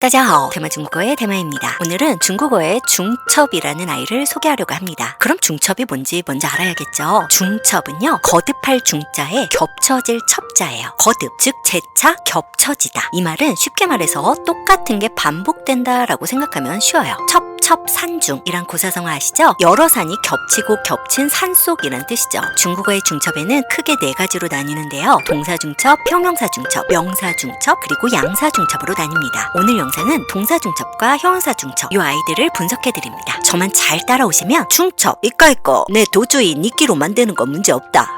大家好, 대만 중국어의 대마입니다. 오늘은 중국어의 중첩이라는 아이를 소개하려고 합니다. 그럼 중첩이 뭔지 먼저 알아야겠죠? 중첩은요, 거듭할 중자에 겹쳐질 첩자예요. 거듭, 즉 재차 겹쳐지다. 이 말은 쉽게 말해서 똑같은 게 반복된다 라고 생각하면 쉬워요. 첩첩산중이란 고사성어 아시죠? 여러 산이 겹치고 겹친 산속이란 뜻이죠. 중국어의 중첩에는 크게 4가지로 나뉘는데요. 동사중첩, 형용사중첩, 명사중첩, 그리고 양사중첩으로 나뉩니다. 오늘 영상은 동사중첩과 형용사중첩 이 아이들을 분석해드립니다. 저만 잘 따라오시면 중첩 이까이꺼 내 도저히 니끼로 만드는 건 문제없다.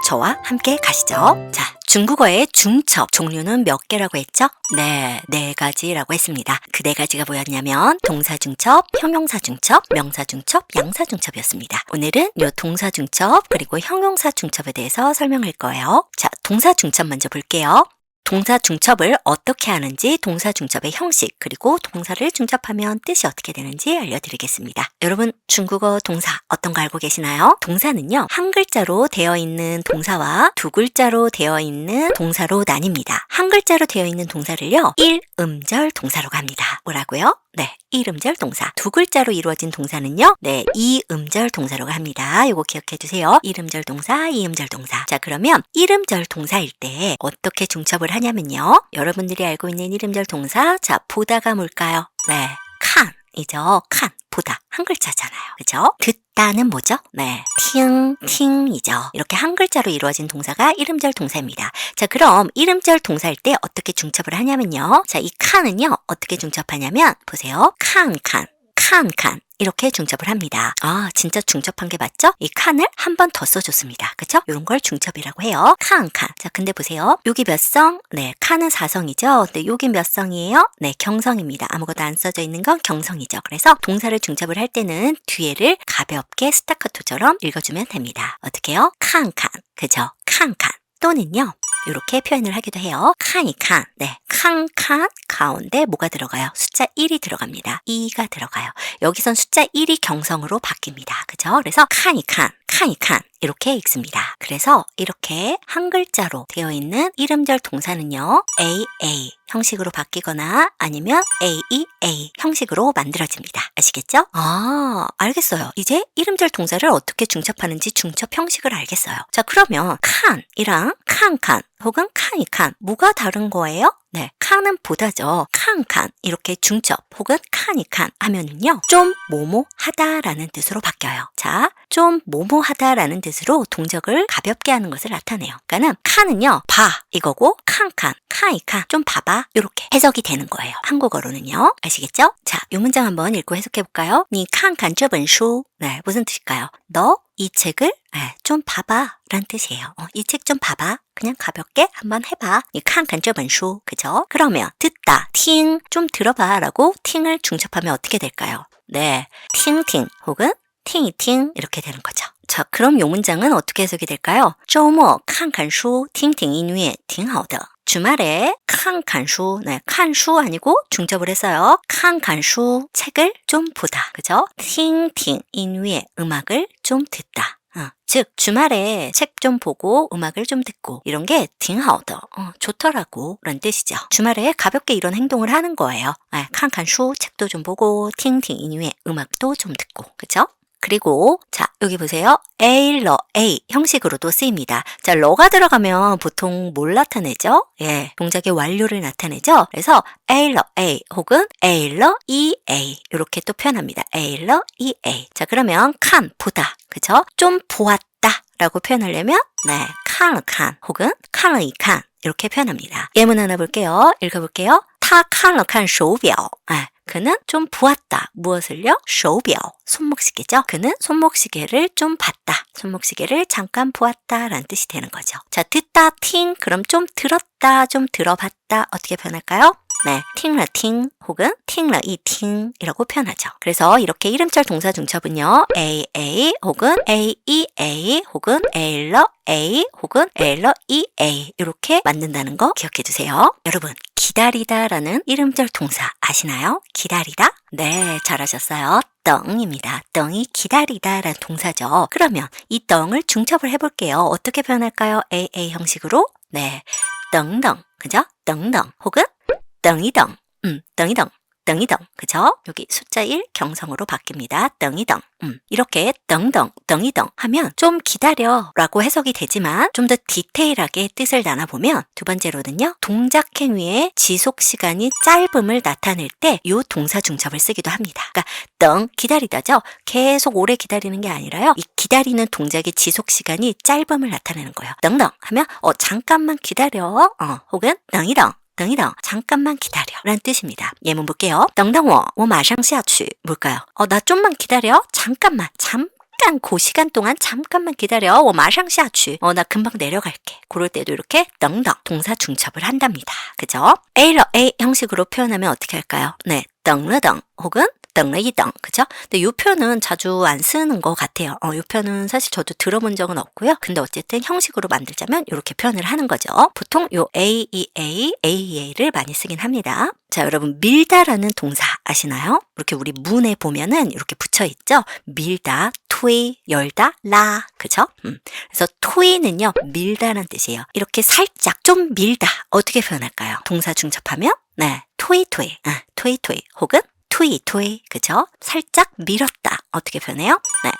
저와 함께 가시죠. 자, 중국어의 중첩 종류는 몇 개라고 했죠? 네, 4가지라고 했습니다. 그 4가지가 뭐였냐면 동사중첩, 형용사중첩, 명사중첩, 양사중첩이었습니다. 오늘은 요 동사중첩 그리고 형용사중첩에 대해서 설명할 거예요. 자, 동사중첩 먼저 볼게요. 동사 중첩을 어떻게 하는지, 동사 중첩의 형식, 그리고 동사를 중첩하면 뜻이 어떻게 되는지 알려드리겠습니다. 여러분, 중국어 동사 어떤 거 알고 계시나요? 동사는요, 한 글자로 되어 있는 동사와 두 글자로 되어 있는 동사로 나뉩니다. 한 글자로 되어 있는 동사를요, 1음절 동사라고 합니다. 뭐라고요? 네, 1음절 동사. 두 글자로 이루어진 동사는요, 네, 2음절 동사라고 합니다. 요거 기억해 두세요. 1음절 동사, 2음절 동사. 자, 그러면 1음절 동사일 때 어떻게 중첩을 하냐면요. 여러분들이 알고 있는 1음절 동사, 자, 보다가 뭘까요? 네, 칸이죠. 칸, 보다. 한 글자잖아요. 그죠? 듣다는 뭐죠? 네, 팅이죠. 이렇게 한 글자로 이루어진 동사가 1음절 동사입니다. 자, 그럼 1음절 동사일 때 어떻게 중첩을 하냐면요. 자, 이 칸은요, 어떻게 중첩하냐면, 보세요. 칸. 이렇게 중첩을 합니다. 아, 진짜 중첩한 게 맞죠? 이 칸을 한 번 더 써줬습니다. 그쵸? 이런 걸 중첩이라고 해요. 칸. 자, 근데 보세요. 여기 몇 성? 네, 칸은 4성이죠. 근데 여기 몇 성이에요? 네, 경성입니다. 아무것도 안 써져 있는 건 경성이죠. 그래서 동사를 중첩을 할 때는 뒤에를 가볍게 스타카토처럼 읽어주면 됩니다. 어떻게 해요? 칸. 그죠? 칸. 또는요, 이렇게 표현을 하기도 해요. 칸. 네, 칸 가운데 뭐가 들어가요? 숫자 1이 들어갑니다. 2가 들어가요. 여기선 숫자 1이 경성으로 바뀝니다. 그죠? 그래서 칸 이렇게 읽습니다. 그래서 이렇게 한 글자로 되어 있는 1음절 동사는요, AA 형식으로 바뀌거나 아니면 AEA 형식으로 만들어집니다. 아시겠죠? 아, 알겠어요. 이제 1음절 동사를 어떻게 중첩하는지 중첩 형식을 알겠어요. 자, 그러면 칸이랑 칸 혹은 칸 뭐가 다른 거예요? 네, 칸은 보다죠. 칸 이렇게 중첩 혹은 칸 하면은요, 좀 뭐뭐 하다라는 뜻으로 바뀌어요. 자, 좀 뭐뭐 하다라는 뜻으로 동작을 가볍게 하는 것을 나타내요. 그러니까는 칸은요, 봐 이거고 칸 좀 봐봐 이렇게 해석이 되는 거예요. 한국어로는요. 아시겠죠? 자, 이 문장 한번 읽고 해석해 볼까요? 你看看这本书. 네, 무슨 뜻일까요? 너 이 책을 좀 봐봐 라는 뜻이에요. 이 책 좀 봐봐. 그냥 가볍게 한번 해봐. 你看看这本书. 그죠? 그러면 듣다, 팅, 좀 들어봐 라고 팅을 중첩하면 어떻게 될까요? 네, 팅팅 혹은 팅이팅 이렇게 되는 거죠. 자, 그럼 이 문장은 어떻게 해석이 될까요? 周末看看书听听音乐挺好的. 주말에 칸书, 네, 칸수 아니고 중첩을 했어요. 칸수, 책을 좀 보다. 그죠? 팅팅, 인위의 음악을 좀 듣다. 즉, 주말에 책 좀 보고 음악을 좀 듣고 이런 게 팅하오더, 좋더라고 라는 뜻이죠. 주말에 가볍게 이런 행동을 하는 거예요. 칸수, 책도 좀 보고 팅팅, 인위의 음악도 좀 듣고. 그죠? 그리고 자, 여기 보세요. A 형식으로도 쓰입니다. 자, 러가 들어가면 보통 뭘 나타내죠? 예, 동작의 완료를 나타내죠. 그래서 A 혹은 EA 이렇게 또 표현합니다. EA. 자, 그러면 칸 보다. 그죠? 좀 보았다 라고 표현하려면 네, 칸 혹은 칸 이렇게 표현합니다. 예문 하나 볼게요. 읽어볼게요. 他看了看手表. 그는 좀 보았다. 무엇을요? 手表. 손목시계죠. 그는 손목시계를 좀 봤다. 손목시계를 잠깐 보았다 라는 뜻이 되는 거죠. 자, 듣다, 팅. 그럼 좀 들었다, 좀 들어봤다. 어떻게 표현할까요? 네, 팅러 혹은 팅러 이팅 이라고 표현하죠. 그래서 이렇게 1음절 동사 중첩은요, AA 혹은 AEA 혹은 A 혹은 EA 이렇게 만든다는 거 기억해 두세요. 여러분, 기다리다라는 1음절 동사 아시나요? 기다리다? 네, 잘하셨어요. 떵입니다. 떵이 기다리다라는 동사죠. 그러면 이 떵을 중첩을 해볼게요. 어떻게 표현할까요? AA 형식으로? 네, 떵떵, 그죠? 떵떵 혹은 떵이떵. 덩이덩. 덩이덩, 그죠? 여기 숫자 1 경성으로 바뀝니다. 덩이덩. 이렇게 덩덩, 덩이덩 하면 좀 기다려 라고 해석이 되지만 좀 더 디테일하게 뜻을 나눠보면 두 번째로는요. 동작 행위의 지속 시간이 짧음을 나타낼 때 이 동사 중첩을 쓰기도 합니다. 그러니까 덩, 기다리다죠? 계속 오래 기다리는 게 아니라요. 이 기다리는 동작의 지속 시간이 짧음을 나타내는 거예요. 덩덩 하면 잠깐만 기다려. 혹은 덩이덩. 덩이덩, 잠깐만 기다려 라는 뜻입니다. 예문 볼게요. 덩덩워, 我马上下去 뭘까요? 나 좀만 기다려. 잠깐 그 시간 동안 잠깐만 기다려. 我马上下去 나 금방 내려갈게. 그럴 때도 이렇게 덩덩 동사 중첩을 한답니다. 그죠? A러 A 형식으로 표현하면 어떻게 할까요? 네, 덩러덩 혹은 덩러이덩, 그죠? 근데 이 표현은 자주 안 쓰는 것 같아요. 이 표현은 사실 저도 들어본 적은 없고요. 근데 어쨌든 형식으로 만들자면 이렇게 표현을 하는 거죠. 보통 요 AEA, AEA를 많이 쓰긴 합니다. 자, 여러분 밀다라는 동사 아시나요? 이렇게 우리 문에 보면은 이렇게 붙여 있죠? 밀다, 토이, 열다, 라, 그죠? 그래서 토이는요, 밀다라는 뜻이에요. 이렇게 살짝 좀 밀다. 어떻게 표현할까요? 동사 중첩하면 네, 토이, 혹은 토이, 그죠? 살짝 밀었다. 어떻게 표현해요? 네,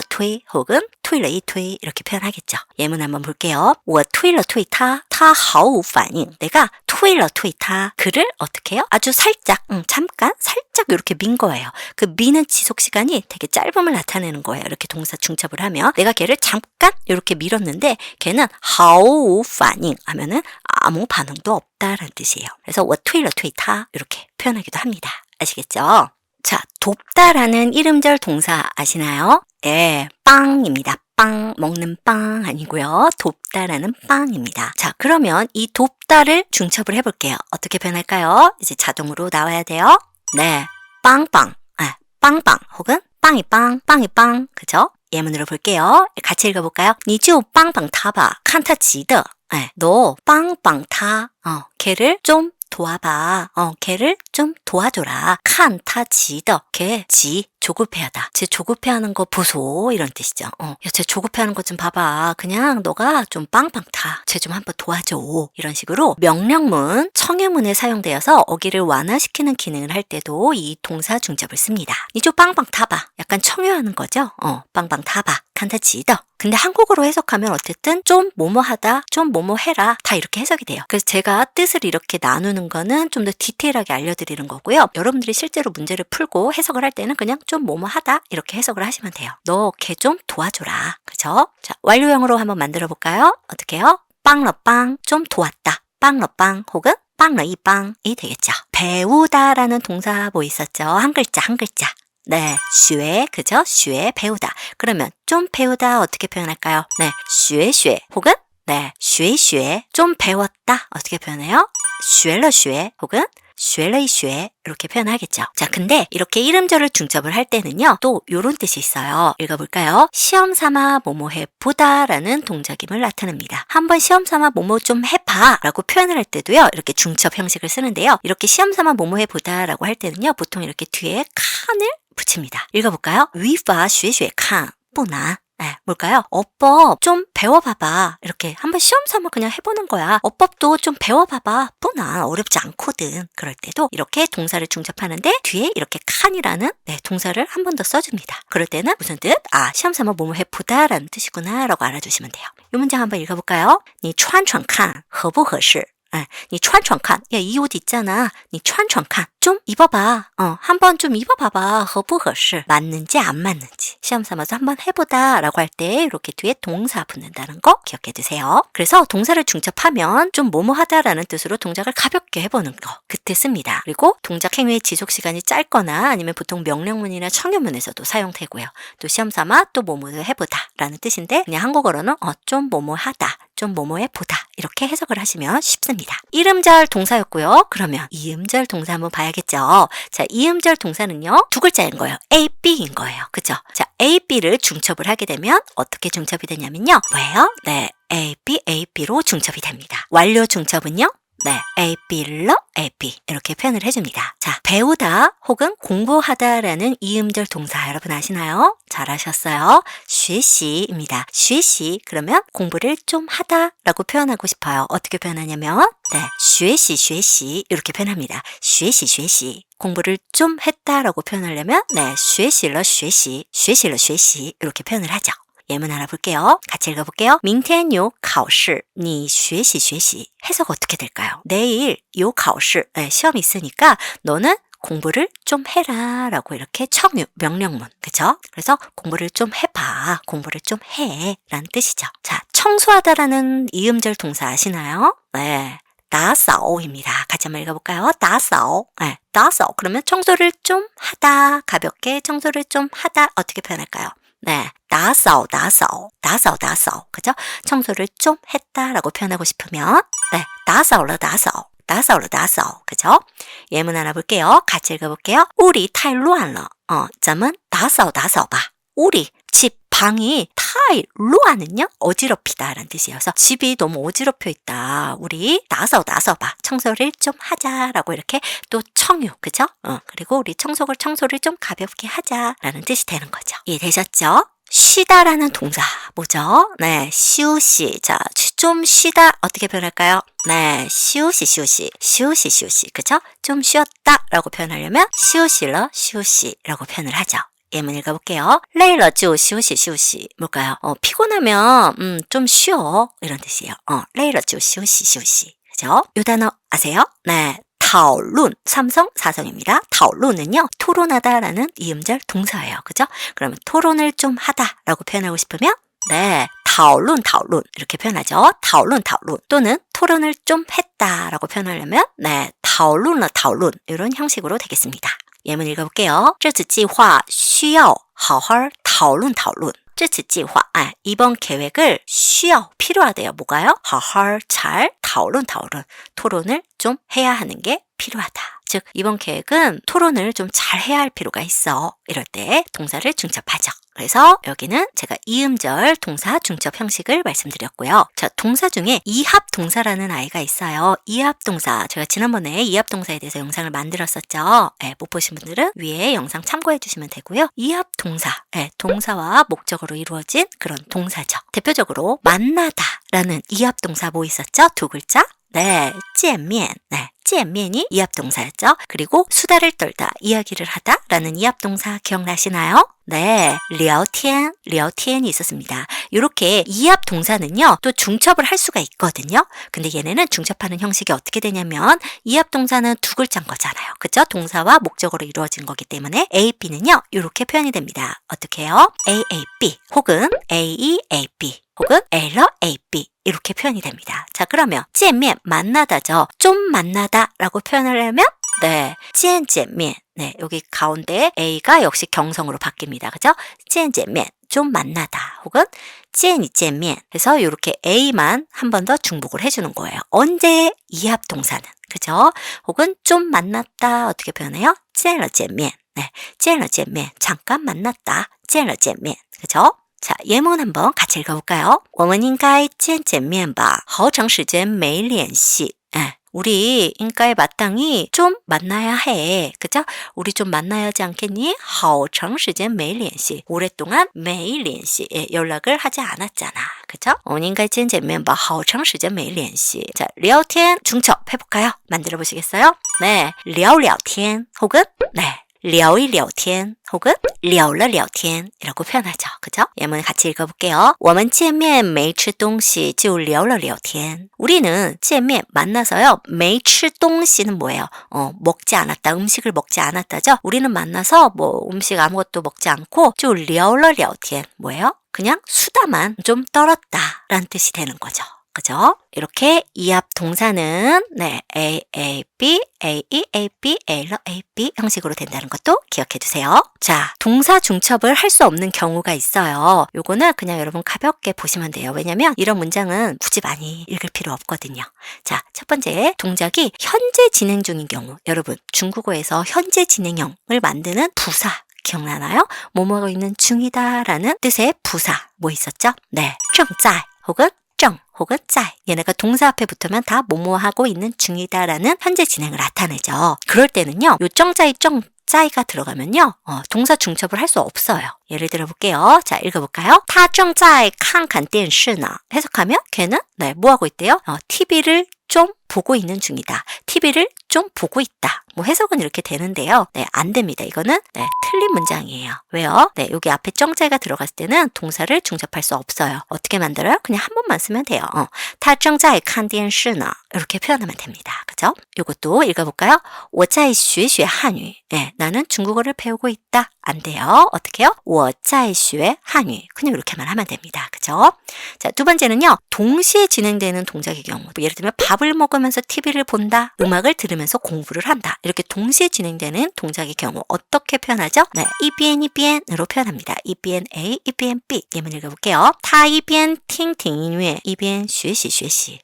토이 혹은 토이 이렇게 표현하겠죠. 예문 한번 볼게요. 我推了推他他毫无反应 내가 토이 타 그를 어떻게 해요? 아주 살짝, 잠깐 살짝 이렇게 민 거예요. 그 미는 지속 시간이 되게 짧음을 나타내는 거예요. 이렇게 동사 중첩을 하면 내가 걔를 잠깐 이렇게 밀었는데 걔는 毫无反应 하면은 아무 반응도 없다라는 뜻이에요. 그래서 我推了推他 이렇게 표현하기도 합니다. 아시겠죠? 자, 돕다라는 이름절 동사 아시나요? 예, 빵입니다. 빵, 먹는 빵 아니고요. 돕다라는 빵입니다. 자, 그러면 이 돕다를 중첩을 해볼게요. 어떻게 표현할까요? 이제 자동으로 나와야 돼요. 네, 빵빵, 빵빵 혹은 빵이 빵, 그죠? 예문으로 볼게요. 같이 읽어볼까요? 你就帮帮他吧看他急的 너 빵빵 타, 걔를 좀 도와봐. 걔를 좀 도와줘라. 칸, 타, 지더. 걔, 조급해하다. 쟤 조급해하는 거 보소. 이런 뜻이죠. 야, 쟤 조급해하는 거 좀 봐봐. 그냥 너가 좀 빵빵 타. 쟤 좀 한번 도와줘. 이런 식으로 명령문, 청유문에 사용되어서 어기를 완화시키는 기능을 할 때도 이 동사 중첩을 씁니다. 니조 빵빵 타봐. 약간 청유하는 거죠. 빵빵 타봐. 칸타 지더. 근데 한국어로 해석하면 어쨌든 좀 뭐뭐 하다, 좀 뭐뭐 해라 다 이렇게 해석이 돼요. 그래서 제가 뜻을 이렇게 나누는 거는 좀 더 디테일하게 알려드리는 거고요. 여러분들이 실제로 문제를 풀고 해석을 할 때는 그냥 좀 뭐뭐 하다 이렇게 해석을 하시면 돼요. 너 걔 좀 도와줘라. 그죠? 자, 완료형으로 한번 만들어 볼까요? 어떻게 해요? 빵러빵 좀 도왔다. 빵러빵 혹은 빵러이 빵이 되겠죠. 배우다라는 동사 뭐 있었죠? 한 글자. 네, 学, 그죠? 学, 배우다. 그러면 좀 배우다 어떻게 표현할까요? 네, 学学 혹은 네, 学学 좀 배웠다 어떻게 표현해요? 学了学 혹은 学了一学 이렇게 표현하겠죠. 자, 근데 이렇게 이름절을 중첩을 할 때는요. 또 요런 뜻이 있어요. 읽어볼까요? 시험 삼아 뭐뭐해 보다라는 동작임을 나타냅니다. 한번 시험 삼아 뭐뭐 좀 해봐 라고 표현을 할 때도요. 이렇게 중첩 형식을 쓰는데요. 이렇게 시험 삼아 뭐뭐해 보다라고 할 때는요. 보통 이렇게 뒤에 칸을 붙입니다. 읽어볼까요? 语法学学看不难 네, 뭘까요? 어법 좀 배워봐봐. 이렇게 한번 시험 삼아 그냥 해보는 거야. 어법도 좀 배워봐봐. 난 어렵지 않거든. 그럴 때도 이렇게 동사를 중첩하는데 뒤에 이렇게 칸이라는 동사를 한 번 더 써줍니다. 그럴 때는 무슨 뜻? 시험 삼아 뭐뭐 해보다 라는 뜻이구나 라고 알아두시면 돼요. 이 문장 한번 읽어볼까요? 你穿穿看合不合适? 你穿穿看. 야, 이 옷 있잖아. 你穿穿看. 좀 입어봐. 한번 좀 입어봐봐. 合不合适? 맞는지 안 맞는지. 시험 삼아서 한번 해보다 라고 할 때 이렇게 뒤에 동사 붙는다는 거 기억해 두세요. 그래서 동사를 중첩하면 좀 뭐뭐 하다라는 뜻으로 동작을 가볍게 해보는 거. 그때 씁니다. 그리고 동작 행위의 지속 시간이 짧거나 아니면 보통 명령문이나 청유문에서도 사용되고요. 또 시험 삼아 또 뭐뭐 해보다 라는 뜻인데 그냥 한국어로는 좀 뭐뭐 하다. 좀 뭐뭐해 보다 이렇게 해석을 하시면 쉽습니다. 이음절 동사였고요. 그러면 이음절 동사 한번 봐야겠죠. 자, 이음절 동사는요. 두 글자인 거예요. A, B인 거예요. 그죠? 자, A, B를 중첩을 하게 되면 어떻게 중첩이 되냐면요. 뭐예요? 네, A, B로 중첩이 됩니다. 완료 중첩은요. 네, 에이삐러 에이삐 이렇게 표현을 해줍니다. 자, 배우다 혹은 공부하다라는 이음절 동사 여러분 아시나요? 잘하셨어요. 学习입니다. 学习그러면 공부를 좀 하다라고 표현하고 싶어요. 어떻게 표현하냐면 네, 学习学习이렇게 표현합니다. 学习学习공부를 좀 했다라고 표현하려면 네, 学习了学习学习了学习이렇게 표현을 하죠. 예문 알아볼게요. 같이 읽어볼게요. 明天有考试你学习学习 해석 어떻게 될까요? 내일 有考试 네, 시험이 있으니까 너는 공부를 좀 해라 라고 이렇게 청유, 명령문 그쵸? 그래서 공부를 좀 해봐 공부를 좀 해 라는 뜻이죠. 자, 청소하다라는 이음절 동사 아시나요? 네, 打扫입니다. 같이 한번 읽어볼까요? 打扫 네, 打扫 그러면 청소를 좀 하다 가볍게 청소를 좀 하다 어떻게 표현할까요? 네, 打扫打扫打扫打扫 그죠? 청소를 좀 했다라고 표현하고 싶으면 네, 打扫了打扫打扫了打扫 그죠? 예문 알아볼게요. 같이 읽어볼게요. 우리 太乱了咱们打扫打扫吧 우리 집 방이 太乱은요 어지럽히다 라는 뜻이어서 집이 너무 어지럽혀 있다 우리 打扫打扫吧 청소를 좀 하자라고 이렇게 또 청유 그죠? 그리고 우리 청소를 좀 가볍게 하자라는 뜻이 되는 거죠. 이해되셨죠? 쉬다라는 동사 뭐죠? 네, 休息 자, 좀 쉬다 어떻게 표현할까요? 네, 休息休息休息休息 그죠? 좀 쉬었다 라고 표현하려면 休息了休息라고 표현을 하죠. 예문 읽어볼게요. 累了就休息休息 뭘까요? 피곤하면 좀 쉬어 이런 뜻이에요. 累了就休息休息 그죠? 요 단어 아세요? 네, 讨论 삼성 사성입니다. 讨论은요 토론하다라는 이음절 동사예요. 그죠? 그러면 토론을 좀 하다라고 표현하고 싶으면 네, 讨论讨论 이렇게 표현하죠. 讨论讨论 또는 토론을 좀 했다라고 표현하려면 네, 讨论了讨论 이런 형식으로 되겠습니다. 예문 읽어볼게요. 这次计划需要好好讨论讨论 这次计划 이번 계획을 需要 필요하대요. 뭐가요? 好好잘 讨论讨论 토론을 좀 해야 하는 게 필요하다. 즉 이번 계획은 토론을 좀 잘 해야 할 필요가 있어. 이럴 때 동사를 중첩하죠. 그래서 여기는 제가 이음절 동사 중첩 형식을 말씀드렸고요. 자, 동사 중에 이합 동사라는 아이가 있어요. 이합 동사 제가 지난번에 이합 동사에 대해서 영상을 만들었었죠. 네, 못 보신 분들은 위에 영상 참고해 주시면 되고요. 이합 동사 네, 동사와 목적어로 이루어진 그런 동사죠. 대표적으로 만나다라는 이합 동사 뭐 있었죠? 두 글자 네, 见面 네, 见面이 이합동사였죠. 그리고 수다를 떨다, 이야기를 하다 라는 이합동사 기억나시나요? 네, 聊天, 聊天이 있었습니다. 이렇게 이합동사는요, 또 중첩을 할 수가 있거든요. 근데 얘네는 중첩하는 형식이 어떻게 되냐면 이합동사는 두 글자인 거잖아요. 그죠? 동사와 목적어로 이루어진 거기 때문에 A, B는요, 이렇게 표현이 됩니다. 어떻게 해요? A, A, B 혹은 A, E, A, B 혹은 L, A, B 이렇게 표현이 됩니다. 자, 그러면 见面 만나다죠. 좀 만나다 라고 표현하려면 네, 见见面 네, 여기 가운데 A가 역시 경성으로 바뀝니다. 그죠? 见见面 좀 만나다 혹은 见你见面 해서 이렇게 A만 한 번 더 중복을 해주는 거예요. 언제 이합 동사는 그죠? 혹은 좀 만났다 어떻게 표현해요? 见了见面 네, 见了见面 잠깐 만났다 见了见面 그죠? 자, 예문 한번 같이 읽어볼까요? 我们应该见见面吧好长时间没联系 우리 인가에 마땅히 좀 만나야 해. 그죠? 우리 좀 만나야 하지 않겠니? 好长时间没联系 오랫동안 没联系 연락을 하지 않았잖아. 그죠? 我们应该见见面吧好长时间没联系 자, 聊天 중첩 해볼까요? 만들어 보시겠어요? 네, 聊聊天 혹은 네, 聊一聊天 혹은 聊了聊天 이라고 표현하죠. 그죠? 예문 같이 읽어볼게요. 我们见面没吃东西就聊了聊天 우리는 见面 만나서요. 没吃东西는 뭐예요? 먹지 않았다. 음식을 먹지 않았다죠? 우리는 만나서 뭐 음식 아무것도 먹지 않고 就聊了聊天 뭐예요? 그냥 수다만 좀 떨었다 라는 뜻이 되는 거죠. 그죠? 이렇게 이합 동사는 네, A, A, B, A, E, A, B, L, A, B 형식으로 된다는 것도 기억해 두세요. 자, 동사 중첩을 할 수 없는 경우가 있어요. 요거는 그냥 여러분 가볍게 보시면 돼요. 왜냐면 이런 문장은 굳이 많이 읽을 필요 없거든요. 자, 첫 번째 동작이 현재 진행 중인 경우 여러분 중국어에서 현재 진행형을 만드는 부사 기억나나요? 뭐뭐하고 있는 중이다 라는 뜻의 부사 뭐 있었죠? 네, 正在 혹은 正 혹은 在 얘네가 동사 앞에 붙으면 다 뭐뭐 하고 있는 중이다라는 현재 진행을 나타내죠. 그럴 때는요. 요 정자이 짜이가 들어가면요. 동사 중첩을 할 수 없어요. 예를 들어 볼게요. 자, 읽어볼까요? 他正在看看电视呢 해석하면 걔는 뭐 하고 있대요? TV를 좀 보고 있는 중이다. TV를 좀 보고 있다. 뭐 해석은 이렇게 되는데요. 안 됩니다. 이거는 틀린 문장이에요. 왜요? 여기 앞에 정자가 들어갔을 때는 동사를 중첩할 수 없어요. 어떻게 만들어요? 그냥 한 번만 쓰면 돼요. 他正在看电视呢 이렇게 표현하면 됩니다. 그죠? 이것도 읽어볼까요? 我在学学汉语 나는 중국어를 배우고 있다. 안 돼요. 어떻게 해요? 我在学汉语 그냥 이렇게만 하면 됩니다. 그죠? 자, 두 번째는요. 동시에 진행되는 동작의 경우 예를 들면 밥을 먹으면서 TV를 본다. 음악을 들으면서 공부를 한다. 이렇게 동시에 진행되는 동작의 경우 어떻게 표현하죠?一边一边으로 표현합니다. 一边 A, 一边 B 예문 읽어볼게요. 他一边听听音乐一边学习学习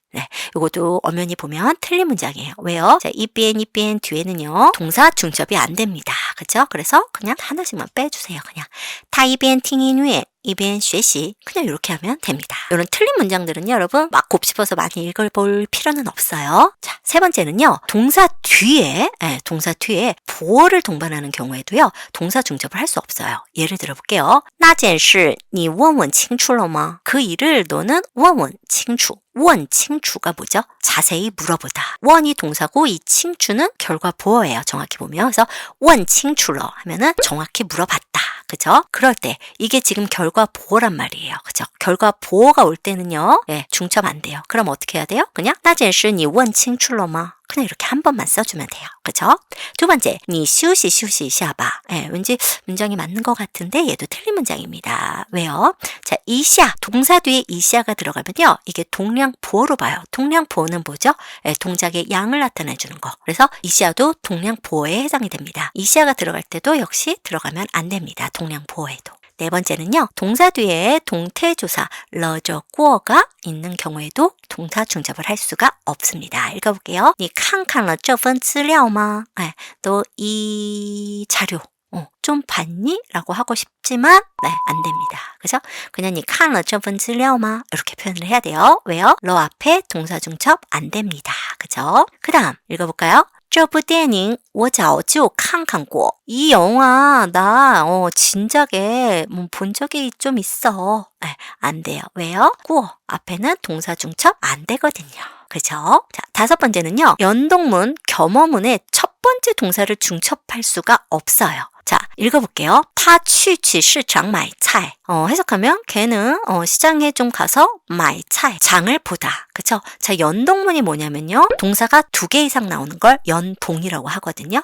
이것도 엄연히 보면 틀린 문장이에요. 왜요? 자, 이비엔 뒤에는요. 동사 중첩이 안 됩니다. 그죠? 그래서 그냥 하나씩만 빼주세요. 그냥 他一边听音乐一边学习 그냥 이렇게 하면 됩니다. 이런 틀린 문장들은요. 여러분 막 곱씹어서 많이 읽어볼 필요는 없어요. 자, 세 번째는요. 동사 뒤에 보어를 동반하는 경우에도요. 동사 중첩을 할 수 없어요. 예를 들어 볼게요. 那件事你问问清楚了吗? 그 일을 너는 问问清楚 원 칭추가 뭐죠? 자세히 물어보다. 원이 동사고 이 칭추는 결과 보어예요. 정확히 보면. 그래서 원 칭추러 하면은 정확히 물어봤다. 그죠? 그럴 때 이게 지금 결과 보어란 말이에요. 그죠? 결과 보어가 올 때는요. 중첩 안 돼요. 그럼 어떻게 해야 돼요? 그냥 那件事你问清楚了吗? 그냥 이렇게 한 번만 써주면 돼요. 그죠? 두 번째, 你休息一下吧. 왠지 문장이 맞는 것 같은데 얘도 틀린 문장입니다. 왜요? 자, 이샤, 동사 뒤에 이샤가 들어가면요. 이게 동량 보어로 봐요. 동량 보어는 뭐죠? 동작의 양을 나타내주는 거. 그래서 이샤도 동량 보어에 해당이 됩니다. 이샤가 들어갈 때도 역시 들어가면 안 됩니다. 동량 보어에도. 네 번째는요. 동사 뒤에 동태조사 러저 꾸어가 있는 경우에도 동사 중첩을 할 수가 없습니다. 읽어볼게요. 你看看了这份资料吗? 너 이 자료 좀 봤니? 라고 하고 싶지만 안 됩니다. 그죠? 그냥 你看了这份资料吗? 이렇게 표현을 해야 돼요. 왜요? 러 앞에 동사 중첩 안 됩니다. 그죠? 그 다음 읽어볼까요? 这部电影我早就看看过. 이 영화 나 진작에 본 적이 좀 있어. 안 돼요. 왜요? 꾸어 앞에는 동사 중첩 안 되거든요. 그죠? 자, 다섯 번째는요. 연동문, 겸어문의 첫 번째 동사를 중첩할 수가 없어요. 자, 읽어볼게요. 他去市场买菜. 해석하면 걔는 시장에 좀 가서 买菜, 장을 보다. 그쵸? 자, 연동문이 뭐냐면요. 동사가 2개 이상 나오는 걸 연동이라고 하거든요.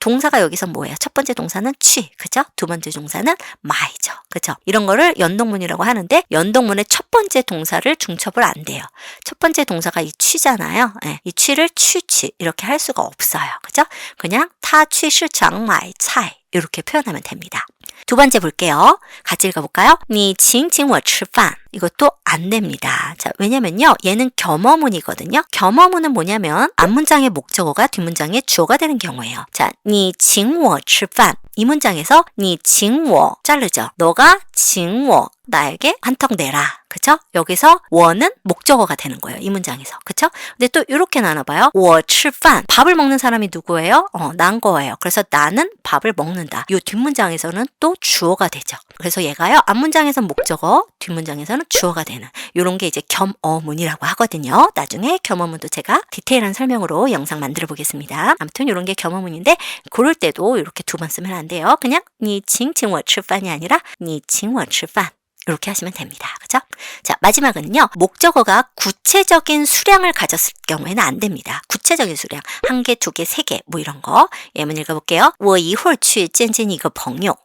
동사가 여기서 뭐예요? 첫 번째 동사는 취, 그죠? 두 번째 동사는 마이죠. 그죠? 이런 거를 연동문이라고 하는데 연동문의 첫 번째 동사를 중첩을 안 돼요. 첫 번째 동사가 이 취잖아요. 이 취를 취취 이렇게 할 수가 없어요. 그죠? 그냥 他去市场买菜 이렇게 표현하면 됩니다. 두 번째 볼게요. 같이 읽어볼까요? 你请我吃饭. 이것도 안 됩니다. 자, 왜냐면요. 얘는 겸어문이거든요. 겸어문은 뭐냐면 앞문장의 목적어가 뒷문장의 주어가 되는 경우예요. 자, 你请我吃饭. 이 문장에서 你请我 자르죠. 너가 请我 나에게 한턱 내라. 그쵸? 여기서 我는 목적어가 되는 거예요. 이 문장에서. 그쵸? 근데 또 이렇게 나눠봐요. 我吃饭. 밥을 먹는 사람이 누구예요? 난 거예요. 그래서 나는 밥을 먹는다. 이 뒷문장에서는 또 주어가 되죠. 그래서 얘가요. 앞문장에서는 목적어, 뒷문장에서는 주어가 되는 이런 게 이제 겸어문이라고 하거든요. 나중에 겸어문도 제가 디테일한 설명으로 영상 만들어 보겠습니다. 아무튼 이런 게 겸어문인데 그럴 때도 이렇게 두 번 쓰면 안 돼요. 그냥 你请我吃饭이 아니라 你请我吃饭 이렇게 하시면 됩니다. 그죠? 자, 마지막은요. 목적어가 구체적인 수량을 가졌을 경우에는 안 됩니다. 구체적인 수량. 1개, 2개, 3개 뭐 이런 거. 예문 읽어볼게요. 我一会儿去见见一个朋友.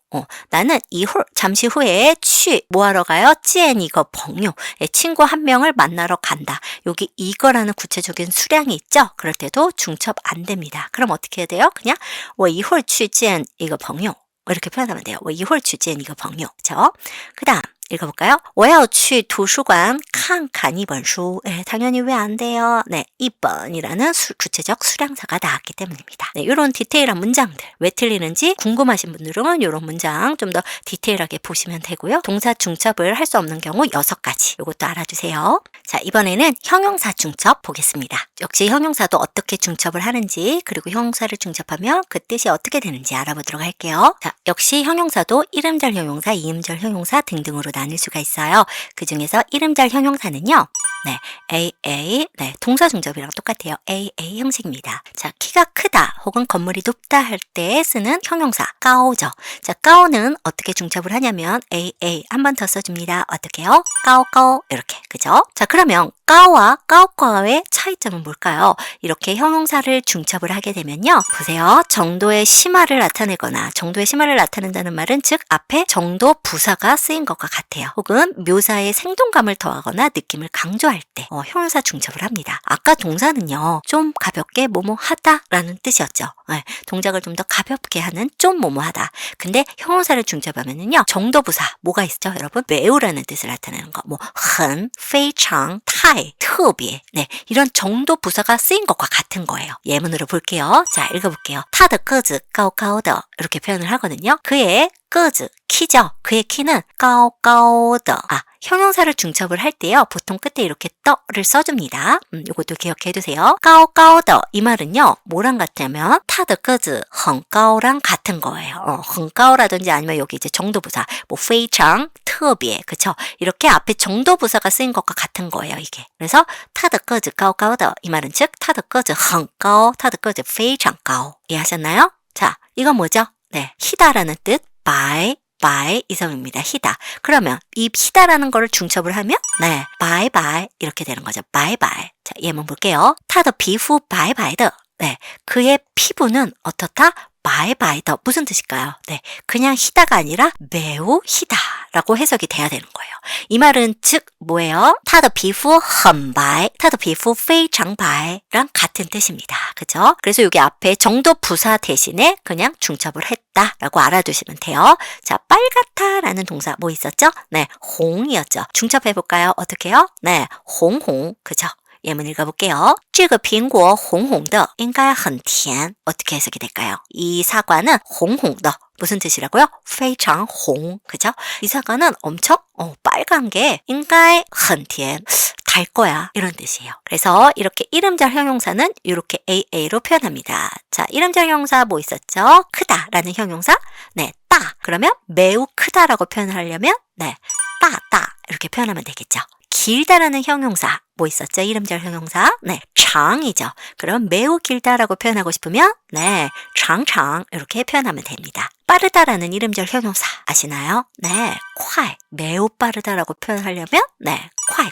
나는 잠시 후에 뭐 하러 가요? 见一个朋友. 친구 한 명을 만나러 간다. 여기 이거라는 구체적인 수량이 있죠? 그럴 때도 중첩 안 됩니다. 그럼 어떻게 해야 돼요? 그냥 我一会儿去见一个朋友. 이렇게 표현하면 돼요. 我一会儿去见一个朋友. 그죠? 그 다음 읽어볼까요? 我要去图书馆看看一本书. 네, 당연히 왜 안 돼요? 네, 2번이라는 구체적 수량사가 나왔기 때문입니다. 네, 이런 디테일한 문장들 왜 틀리는지 궁금하신 분들은 이런 문장 좀 더 디테일하게 보시면 되고요. 동사 중첩을 할 수 없는 경우 6가지 이것도 알아주세요. 자, 이번에는 형용사 중첩 보겠습니다. 역시 형용사도 어떻게 중첩을 하는지 그리고 형용사를 중첩하면 그 뜻이 어떻게 되는지 알아보도록 할게요. 자, 역시 형용사도 이름절 형용사, 이음절 형용사 등등으로 나눌 수가 있어요. 그 중에서 이름절 형용사는요. 네, AA, 네, 동사 중첩이랑 똑같아요. AA 형식입니다. 자, 키가 크다 혹은 건물이 높다 할 때 쓰는 형용사, 까오죠. 자, 까오는 어떻게 중첩을 하냐면 AA 한 번 더 써줍니다. 어떻게요? 까오까오 이렇게, 그죠? 자, 그러면 까오와 까오까오의 차이점은 뭘까요? 이렇게 형용사를 중첩을 하게 되면요. 보세요. 정도의 심화를 나타내거나 정도의 심화를 나타낸다는 말은 즉 앞에 정도 부사가 쓰인 것과 같아요. 혹은 묘사에 생동감을 더하거나 느낌을 강조할 때 형용사 중첩을 합니다. 아까 동사는요. 좀 가볍게 뭐뭐 하다 라는 뜻이었죠. 네, 동작을 좀 더 가볍게 하는 좀 뭐뭐 하다. 근데 형용사를 중첩하면은요. 정도 부사 뭐가 있죠? 여러분 매우라는 뜻을 나타내는 거. 뭐很, 非常, 太, 特别. 네, 이런 정도 부사가 쓰인 것과 같은 거예요. 예문으로 볼게요. 자, 읽어볼게요. 他的个子高高的 이렇게 표현을 하거든요. 그의 个子 키죠. 그의 키는 高高的. 형용사를 중첩을 할 때요. 보통 끝에 이렇게 떠를 써줍니다. 이것도 기억해 두세요. 高高的 이 말은요. 뭐랑 같냐면 他的个子很高랑 같은 거예요. 很高라든지 아니면 여기 이제 정도부사 뭐 非常, 特别 그쵸? 이렇게 앞에 정도부사가 쓰인 것과 같은 거예요. 이게. 그래서 他的个子高高的 이 말은 즉 他的个子很高, 他的个子非常高. 이해하셨나요? 자, 이건 뭐죠? 네, 희다라는 뜻 by 이성입니다. 희다. 그러면 이 희다라는 거를 중첩을 하면 네, bye 이렇게 되는 거죠. bye. 자, 예문 볼게요. 他的皮肤白白的. 네, 그의 피부는 어떻다? bye 더 무슨 뜻일까요? 네, 그냥 희다가 아니라 매우 희다라고 해석이 돼야 되는 거예요. 이 말은 즉 뭐예요? 他的皮肤很白,他的皮肤非常白랑 같은 뜻입니다. 그죠? 그래서 여기 앞에 정도 부사 대신에 그냥 중첩을 했다라고 알아두시면 돼요. 자, 빨갛다라는 동사 뭐 있었죠? 네, 홍이었죠. 중첩해 볼까요? 어떻게 해요? 네, 홍, 그죠? 예문 읽어볼게요. 这个苹果红红的应该很甜. 어떻게 해석이 될까요? 이 사과는 红红的 무슨 뜻이라고요? 非常红. 그죠? 이 사과는 엄청 빨간 게 应该很甜. 달 거야. 이런 뜻이에요. 그래서 이렇게 이름절 형용사는 이렇게 AA로 표현합니다. 자, 이름절 형용사 뭐 있었죠? 크다라는 형용사. 네, 따. 그러면 매우 크다라고 표현하려면 네, 따 이렇게 표현하면 되겠죠. 길다라는 형용사 뭐 있었죠? 이름절 형용사. 네, 장이죠. 그럼 매우 길다라고 표현하고 싶으면 네, 장 이렇게 표현하면 됩니다. 빠르다라는 이름절 형용사 아시나요? 네, 콰이. 매우 빠르다라고 표현하려면 네, 콰이.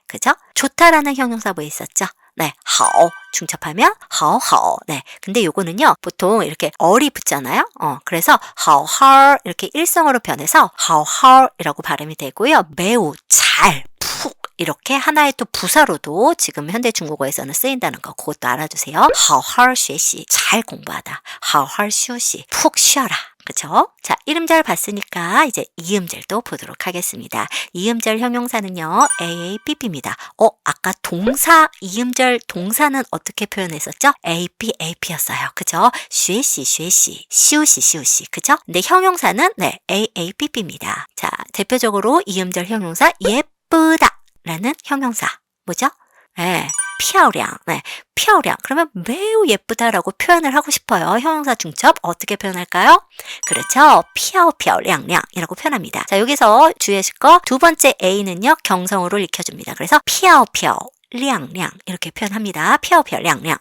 그죠? 좋다라는 형용사 뭐 있었죠? 네, 好 중첩하면 好. 네, 근데 요거는요 보통 이렇게 얼이 붙잖아요. 그래서 好好 이렇게 일성어로 변해서 好好이라고 발음이 되고요. 매우 잘, 푹 이렇게 하나의 또 부사로도 지금 현대 중국어에서는 쓰인다는 거 그것도 알아두세요. 好好学习 잘 공부하다. 好好休息 푹 쉬어라. 그쵸? 자, 이름절 봤으니까 이제 이음절도 보도록 하겠습니다. 이음절 형용사는요, AAPP입니다. 아까 동사, 이음절 동사는 어떻게 표현했었죠? AP였어요. 그죠? 学习, 休息. 그죠? 근데 형용사는 네, AAPP입니다. 자, 대표적으로 이음절 형용사 예쁘다 라는 형용사. 뭐죠? 네. 漂亮. 네, 漂亮. 그러면 매우 예쁘다라고 표현을 하고 싶어요. 형용사 중첩 어떻게 표현할까요? 그렇죠. 漂漂亮亮이라고 표현합니다. 자, 여기서 주의하실 거 두 번째 A는요. 경성으로 익혀줍니다. 그래서 漂漂亮亮 이렇게 표현합니다. 漂漂亮亮.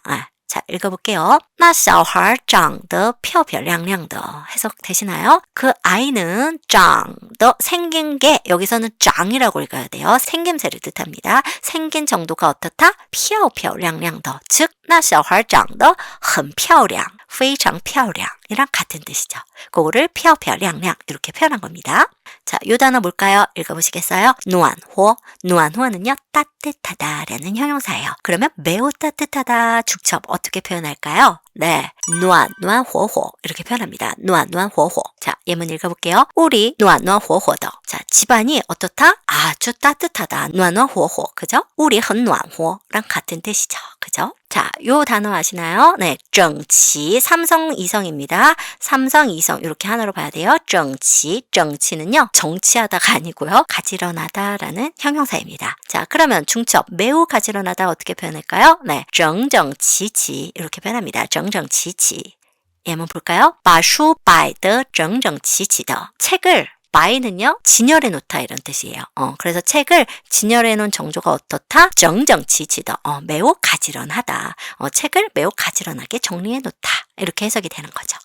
자, 읽어볼게요. 那小孩长得漂漂亮亮的 해석되시나요? 그 아이는 长得 생긴 게 여기서는 长이라고 읽어야 돼요. 생김새를 뜻합니다. 생긴 정도가 어떻다? 漂漂亮亮的 즉, 那小孩长得很漂亮非常漂亮이랑 같은 뜻이죠. 그거를 漂漂亮亮 이렇게 표현한 겁니다. 자, 요 단어 뭘까요? 읽어보시겠어요? 누안호. 누안호는요, 따뜻하다 라는 형용사예요. 그러면 매우 따뜻하다 중첩 어떻게 표현할까요? 네, 暖暖火火 이렇게 표현합니다. 暖暖火火. 자, 예문 읽어볼게요. 우리 暖暖火火的. 자, 집안이 어떻다? 아주 따뜻하다. 暖暖火火. 그죠? 우리 很暖和랑 같은 뜻이죠. 그죠? 자, 요 단어 아시나요? 네, 整齐 삼성 이성입니다. 삼성 이성 이렇게 하나로 봐야 돼요. 整齐 정치는요 정치하다가 아니고요 가지런하다라는 형용사입니다. 자, 그러면 중첩 매우 가지런하다 어떻게 표현할까요? 네, 整整齐齐 이렇게 표현합니다. 整整齐齐. 예문 볼까요? 把书摆得整整齐齐的. 책을 바이는요 진열해 놓다 이런 뜻이에요. 그래서 책을 진열해 놓은 정조가 어떻다? 整整齐齐的. 매우 가지런하다. 책을 매우 가지런하게 정리해 놓다. 이렇게 해석이 되는 거죠.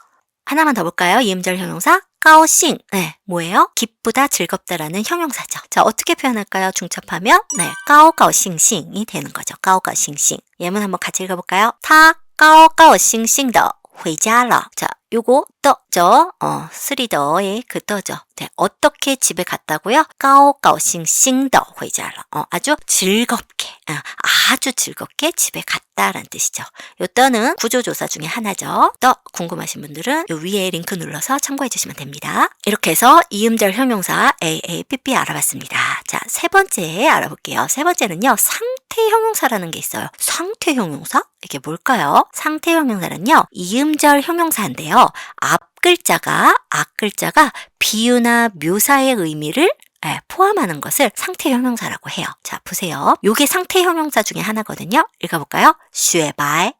하나만 더 볼까요? 이음절 형용사 까오싱. 네, 뭐예요? 기쁘다, 즐겁다라는 형용사죠. 자, 어떻게 표현할까요? 중첩하면 네, 까오까오싱싱이 되는 거죠. 까오까오싱싱. 예문 한번 같이 읽어볼까요? 타 까오까오싱싱的回家了. 자, 요거 떠죠. 쓰리더의 그 떠죠. 네, 어떻게 집에 갔다고요? 까오까오싱싱더回家了. 아주 즐겁게, 아주 즐겁게 집에 갔다라는 뜻이죠. 요 떠는 구조조사 중에 하나죠. 떠 궁금하신 분들은 요 위에 링크 눌러서 참고해 주시면 됩니다. 이렇게 해서 이음절 형용사 AAPP 알아봤습니다. 자, 세 번째 알아볼게요. 세 번째는요, 상태 형용사라는 게 있어요. 상태 형용사? 이게 뭘까요? 상태 형용사는요, 이음절 형용사인데요. 앞 글자가 비유나 묘사의 의미를 포함하는 것을 상태 형용사라고 해요. 자, 보세요. 요게 상태 형용사 중에 하나거든요. 읽어볼까요? 雪白.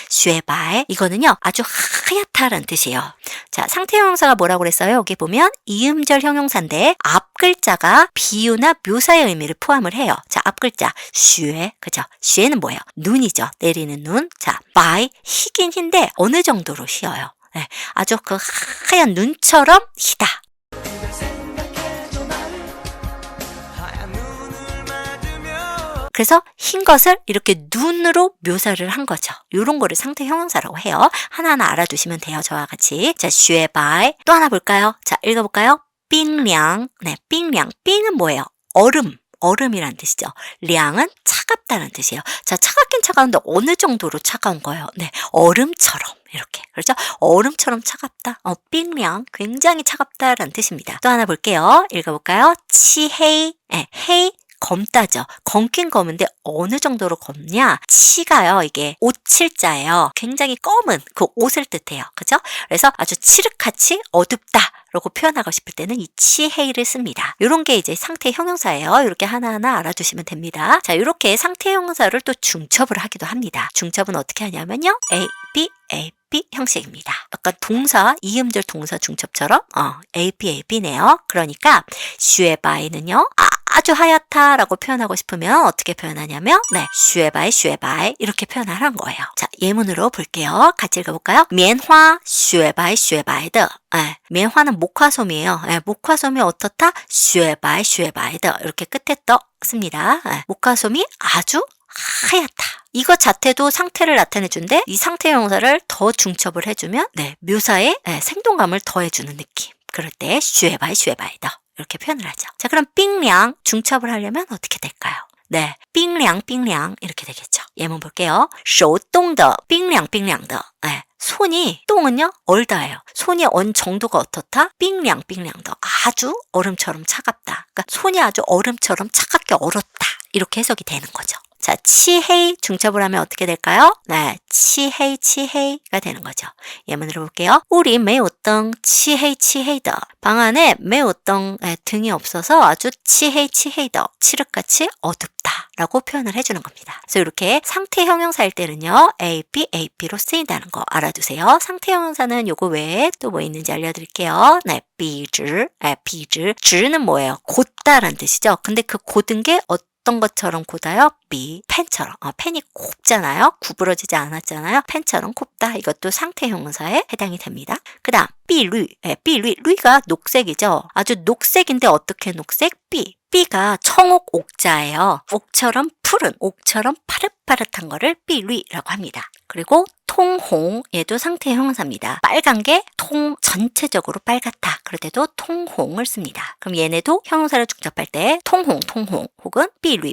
雪白. 이거는요, 아주 하얗다라는 뜻이에요. 자, 상태 형용사가 뭐라고 그랬어요? 여기 보면 이음절 형용사인데 앞 글자가 비유나 묘사의 의미를 포함을 해요. 자, 앞 글자 雪, 그죠? 雪는 뭐예요? 눈이죠. 내리는 눈. 자, 白, 희긴 흰데 어느 정도로 희어요? 네, 아주 그 하얀 눈처럼 희다. 그래서 흰 것을 이렇게 눈으로 묘사를 한 거죠. 이런 거를 상태 형용사라고 해요. 하나하나 알아두시면 돼요. 저와 같이. 자, 雪白. 또 하나 볼까요? 자, 읽어볼까요? 冰凉. 네, 冰凉. 冰은 뭐예요? 얼음. 얼음이란 뜻이죠. 량은 차갑다는 뜻이에요. 자, 차갑긴 차가운데 어느 정도로 차가운 거예요? 네, 얼음처럼 이렇게. 그렇죠? 얼음처럼 차갑다. 빙량 굉장히 차갑다라는 뜻입니다. 또 하나 볼게요. 읽어볼까요? 치헤이. 네, 헤이 검다죠. 검긴 검은데 어느 정도로 검냐? 치가요. 이게 옷칠자예요. 굉장히 검은 그 옷을 뜻해요. 그죠? 그래서 아주 칠흑같이 어둡다. 라고 표현하고 싶을 때는 이 치헤이를 씁니다. 이런 게 이제 상태 형용사예요. 이렇게 하나하나 알아두시면 됩니다. 자, 이렇게 상태 형용사를 또 중첩을 하기도 합니다. 중첩은 어떻게 하냐면요. A, B, A, B 형식입니다. 약간 동사, 이음절 동사 중첩처럼 A, B, A, B네요. 그러니까 雪白는요. 아주 하얗다 라고 표현하고 싶으면 어떻게 표현하냐면 네, 雪白雪白 이렇게 표현하는 거예요. 자, 예문으로 볼게요. 같이 읽어볼까요? 棉花雪白雪白的. 네, 棉花는 목화솜이에요. 네, 목화솜이 어떻다? 雪白雪白的 이렇게 끝에 떠 씁니다. 네, 목화솜이 아주 하얗다. 이거 자체도 상태를 나타내준데 이 상태 형용사를 더 중첩을 해주면 네, 묘사에 생동감을 더해주는 느낌. 그럴 때 雪白雪白的 이렇게 표현을 하죠. 자, 그럼 빙량 중첩을 하려면 어떻게 될까요? 네, 빙량 이렇게 되겠죠. 예문 볼게요. 手冻的冰凉冰凉的. 네, 손이 똥은요 얼다예요. 손이 언 정도가 어떻다? 빙량 더 아주 얼음처럼 차갑다. 그러니까 손이 아주 얼음처럼 차갑게 얼었다. 이렇게 해석이 되는 거죠. 자, 치헤이 중첩을 하면 어떻게 될까요? 네, 치헤이가 되는 거죠. 예문으로 볼게요. 우리 没有灯 치헤이的. 방 안에 没有灯 등이 없어서 아주 치헤이的. 칠흑같이 어둡다 라고 표현을 해주는 겁니다. 그래서 이렇게 상태 형용사일 때는요, AP, AP로 쓰인다는 거 알아두세요. 상태 형용사는 요거 외에 또 뭐 있는지 알려드릴게요. 네, 笔直, 直는 뭐예요? 곧다라는 뜻이죠. 근데 그 곧은 게 어떤 것처럼 곧아요? 펜처럼. 펜이 곱잖아요. 구부러지지 않았잖아요. 펜처럼 곱다. 이것도 상태 형용사에 해당이 됩니다. 그 다음, 류가 녹색이죠. 아주 녹색인데 어떻게 녹색? 삐가 청옥 옥자예요. 옥처럼 푸른, 옥처럼 파릇파릇한 거를 삐류라고 합니다. 그리고 통홍, 얘도 상태 형용사입니다. 빨간 게 통 전체적으로 빨갛다. 그럴 때도 통홍을 씁니다. 그럼 얘네도 형용사를 중첩할 때 통홍 혹은 삐류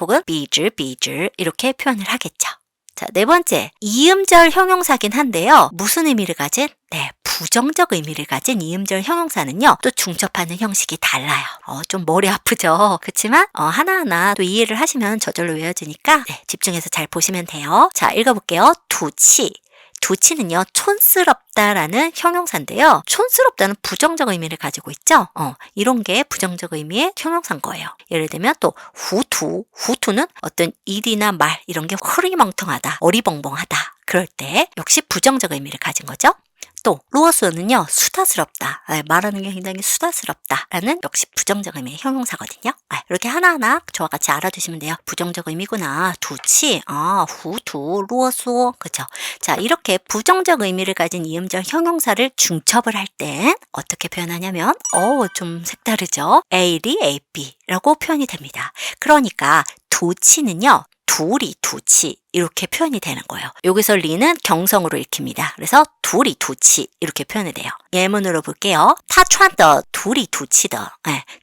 혹은 삐질 이렇게 표현을 하겠죠. 자, 자, 네 번째. 이음절 형용사긴 한데요. 무슨 의미를 가진? 네, 부정적 의미를 가진 이음절 형용사는요, 또 중첩하는 형식이 달라요. 좀 머리 아프죠? 그렇지만 하나하나 또 이해를 하시면 저절로 외워지니까 네, 집중해서 잘 보시면 돼요. 자, 읽어볼게요. 두치. 두치는요, 촌스럽다라는 형용사인데요. 촌스럽다는 부정적 의미를 가지고 있죠. 이런 게 부정적 의미의 형용사인 거예요. 예를 들면 또 후투. 후투는 어떤 일이나 말 이런 게 흐리멍텅하다, 어리벙벙하다. 그럴 때 역시 부정적 의미를 가진 거죠. 또 루어스는요, 수다스럽다. 말하는 게 굉장히 수다스럽다라는 역시 부정적 의미의 형용사거든요. 이렇게 하나하나 저와 같이 알아두시면 돼요. 부정적 의미구나. 두치, 후투, 루어수, 그죠? 자, 이렇게 부정적 의미를 가진 이음절 형용사를 중첩을 할 땐 어떻게 표현하냐면, 좀 색다르죠? A리, AB라고 표현이 됩니다. 그러니까 두치는요, 둘이 두치 이렇게 표현이 되는 거예요. 여기서 리는 경성으로 읽힙니다. 그래서 둘이 두치 이렇게 표현이 돼요. 예문으로 볼게요. 타촨더 둘이 두치더.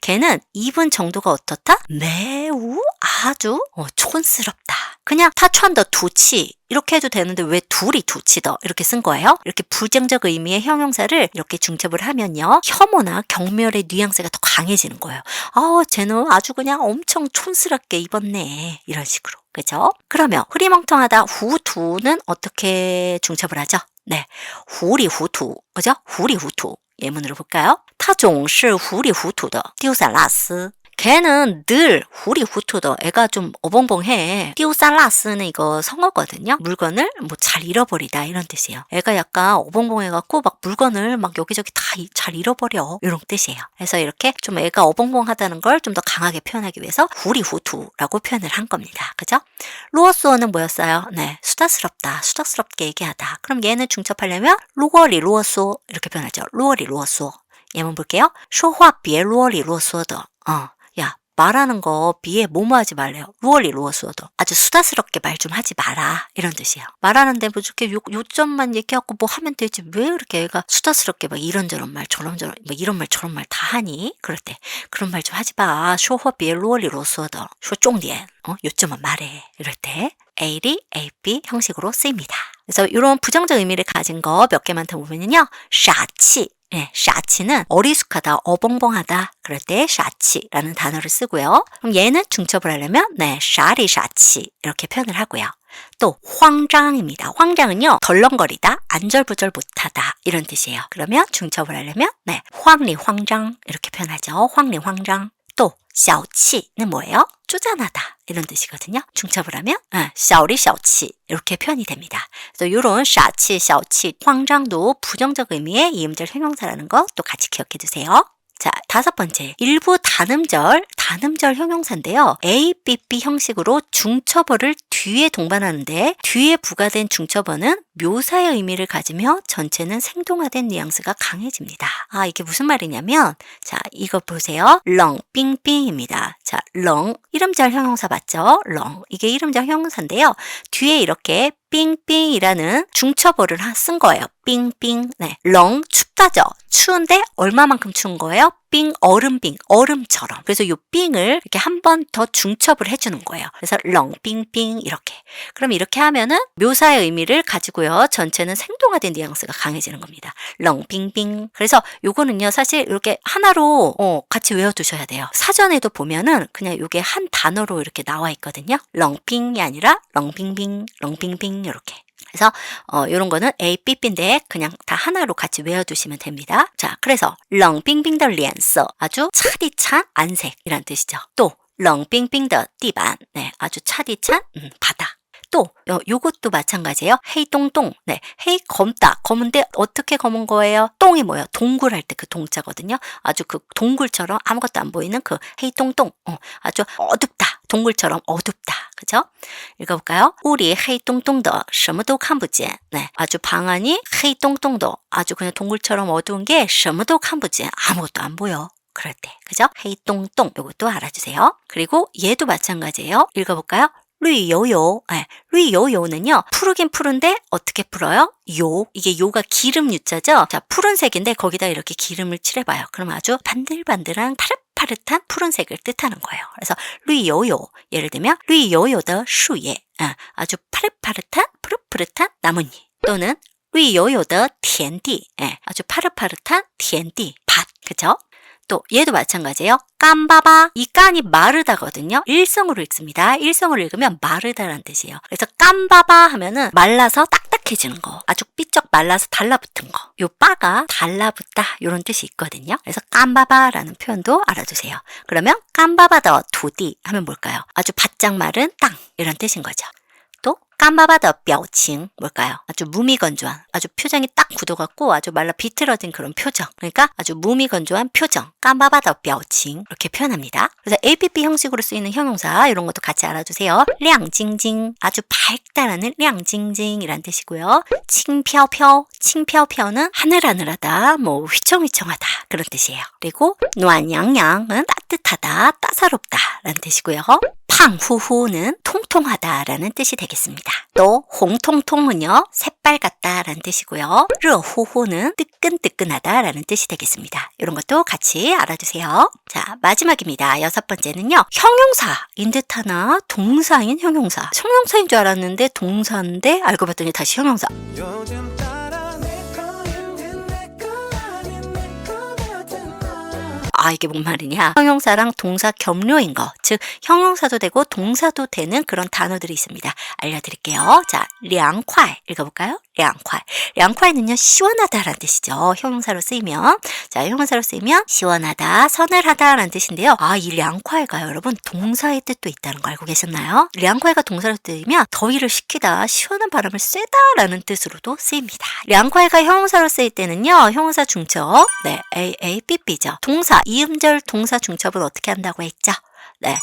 걔는 입은 정도가 어떻다? 매우 아주 촌스럽다. 그냥 타촨더 두치 이렇게 해도 되는데 왜 둘이 두치더 이렇게 쓴 거예요? 이렇게 부정적 의미의 형용사를 이렇게 중첩을 하면요, 혐오나 경멸의 뉘앙스가 더 강해지는 거예요. 쟤는 아주 그냥 엄청 촌스럽게 입었네, 이런 식으로. 그죠? 그러면 흐리멍텅하다 후투는 어떻게 중첩을 하죠? 네, 후리후투. 그죠? 후리후투. 예문으로 볼까요? 他总是糊里糊涂的丢三落四. 걔는 늘 후리후투더. 애가 좀 어벙벙해. 띠우살라스는 이거 성어거든요. 물건을 잘 잃어버리다 이런 뜻이에요. 애가 약간 어벙벙해갖고 막 물건을 막 여기저기 다 잘 잃어버려, 이런 뜻이에요. 그래서 이렇게 좀 애가 어벙벙하다는 걸 좀 더 강하게 표현하기 위해서 후리후투라고 표현을 한 겁니다. 그죠? 루어스어는 뭐였어요? 네, 수다스럽다, 수다스럽게 얘기하다. 그럼 얘는 중첩하려면 루어리 루어소 이렇게 표현하죠. 루어리 루어소. 예문 볼게요. 说话别啰里啰嗦的. 야, 말하는 거 비에 뭐뭐하지 말래요. 루얼리 루어스워도 아주 수다스럽게 말 좀 하지 마라, 이런 뜻이에요. 말하는데 뭐 이렇게 요점만 얘기하고 뭐 하면 되지, 왜 이렇게 애가 수다스럽게 막 이런저런 말 저런저런 뭐 이런 말 저런 말 다 하니? 그럴 때 그런 말 좀 하지 마. 쇼허비에 루얼리 루어스워도 쇼쫑디엔 요점만 말해. 이럴 때 A리 AB 형식으로 쓰입니다. 그래서 이런 부정적 의미를 가진 거 몇 개만 더 보면요, 샤치. 네, 샤치는 어리숙하다, 어벙벙하다. 그럴 때 샤치라는 단어를 쓰고요. 그럼 얘는 중첩을 하려면 네, 샤리 샤치 이렇게 표현을 하고요. 또 황장입니다. 황장은요, 덜렁거리다, 안절부절 못하다 이런 뜻이에요. 그러면 중첩을 하려면 네, 황리 황장 이렇게 표현하죠. 황리 황장. 또 샤오치는 뭐예요? 쪼잔하다 이런 뜻이거든요. 중첩을 하면 샤오리 샤오치 이렇게 표현이 됩니다. 그래서 이런 샤치, 샤오치, 황장도 부정적 의미의 이음절 형용사라는 거 또 같이 기억해 두세요. 자, 다섯 번째, 일부 단음절 형용사인데요. A, B, B 형식으로 중첩어를 뒤에 동반하는데 뒤에 부과된 중첩어는 묘사의 의미를 가지며 전체는 생동화된 뉘앙스가 강해집니다. 이게 무슨 말이냐면, 자, 이거 보세요. 렁, 빙빙입니다. 자, 렁, 이름절 형용사 맞죠? 렁, 이게 이름절 형용사인데요. 뒤에 이렇게 빙빙이라는 중첩어를 쓴 거예요. 빙빙. 네. 렁, 춥다죠? 추운데 얼마만큼 추운 거예요? 빙, 얼음빙, 얼음처럼. 그래서 이 빙을 이렇게 한 번 더 중첩을 해주는 거예요. 그래서 렁, 빙빙 이렇게. 그럼 이렇게 하면은 묘사의 의미를 가지고요, 전체는 생동화된 뉘앙스가 강해지는 겁니다. 렁, 빙빙. 그래서 요거는요, 사실 이렇게 하나로 같이 외워두셔야 돼요. 사전에도 보면은 그냥 요게 한 단어로 이렇게 나와 있거든요. 렁빙이 아니라 렁빙빙, 렁빙빙 이렇게. 그래서 이런 거는 A, B, B인데 그냥 다 하나로 같이 외워두시면 됩니다. 자, 그래서 렁빙빙 더脸色 아주 차디찬 안색이란 뜻이죠. 또 렁빙빙 더地板 네, 아주 차디찬 바다. 또 요것도 마찬가지예요. 헤이똥똥. 네, 헤이 검다. 검은데 어떻게 검은 거예요? 똥이 뭐예요? 동굴할 때 그 동자거든요. 아주 그 동굴처럼 아무것도 안 보이는 그 헤이똥똥. 아주 어둡다. 동굴처럼 어둡다. 그죠? 읽어볼까요? 우리 헤이똥똥더 什么都看不见. 네, 아주 방안이 헤이똥똥더 아주 그냥 동굴처럼 어두운 게 什么都看不见. 아무것도 안 보여. 그럴 때. 그죠? 헤이똥똥. 요것도 알아주세요. 그리고 얘도 마찬가지예요. 읽어볼까요? 류요요. 네, 류요요는요, 푸르긴 푸른데 어떻게 풀어요? 요. 이게 요가 기름 유자죠? 자, 푸른색인데 거기다 이렇게 기름을 칠해봐요. 그럼 아주 반들반들한 파릇파릇한 파릇파릇한 푸른색을 뜻하는 거예요. 그래서 绿油油 예를 들면 绿油油的树叶 아주 파릇파릇한 푸릇푸릇한 나뭇잎 또는 绿油油的田地 아주 파릇파릇한 田地 밭 그죠? 또 얘도 마찬가지예요. 깐바바 이 깐이 마르다거든요. 일성으로 읽습니다. 일성으로 읽으면 마르다라는 뜻이에요. 그래서 깐바바 하면은 말라서 딱딱해지는 거 아주 삐쩍 말라서 달라붙은 거. 요 바가 달라붙다 이런 뜻이 있거든요. 그래서 깐바바라는 표현도 알아두세요. 그러면 깐바바더 두디 하면 뭘까요? 아주 바짝 마른 땅 이런 뜻인 거죠. 또 깐바바더 뼈칭 뭘까요? 아주 무미건조한 아주 표정이 딱 굳어갖고 아주 말라 비틀어진 그런 표정 그러니까 아주 무미건조한 표정 깐바바더 뼈칭 이렇게 표현합니다. 그래서 APP 형식으로 쓰이는 형용사 이런 것도 같이 알아두세요. 량징징 아주 밝다라는 량징징이란 뜻이고요. 칭펴펴 칭펴펴는 하늘하늘하다 뭐 휘청휘청하다 그런 뜻이에요. 그리고 노안양양은 따뜻하다 따사롭다라는 뜻이고요. 팡후후는 통통하다라는 뜻이 되겠습니다. 또 홍통통은요 새빨갛다라는 뜻이고요. 르후후는 뜨끈뜨끈하다라는 뜻이 되겠습니다. 이런 것도 같이 알아두세요. 자 마지막입니다. 6번째는요 형용사인 듯하나 동사인 형용사. 형용사인 줄 알았는데 동사인데 알고 봤더니 다시 형용사. 이게 뭔 말이냐? 형용사랑 동사 겹료인 거, 즉 형용사도 되고 동사도 되는 그런 단어들이 있습니다. 알려드릴게요. 자, 凉快 읽어볼까요? 凉快. 凉快는요 시원하다라는 뜻이죠. 형용사로 쓰이면 자 형용사로 쓰이면 시원하다, 서늘하다라는 뜻인데요. 이 凉快가 여러분 동사의 뜻도 있다는 거 알고 계셨나요? 凉快가 동사로 쓰이면 더위를 식히다, 시원한 바람을 쐬다라는 뜻으로도 쓰입니다. 凉快가 형용사로 쓰일 때는요 형용사 중첩 AAPP죠. 동사 이음절 동사 중첩을 어떻게 한다고 했죠? 네,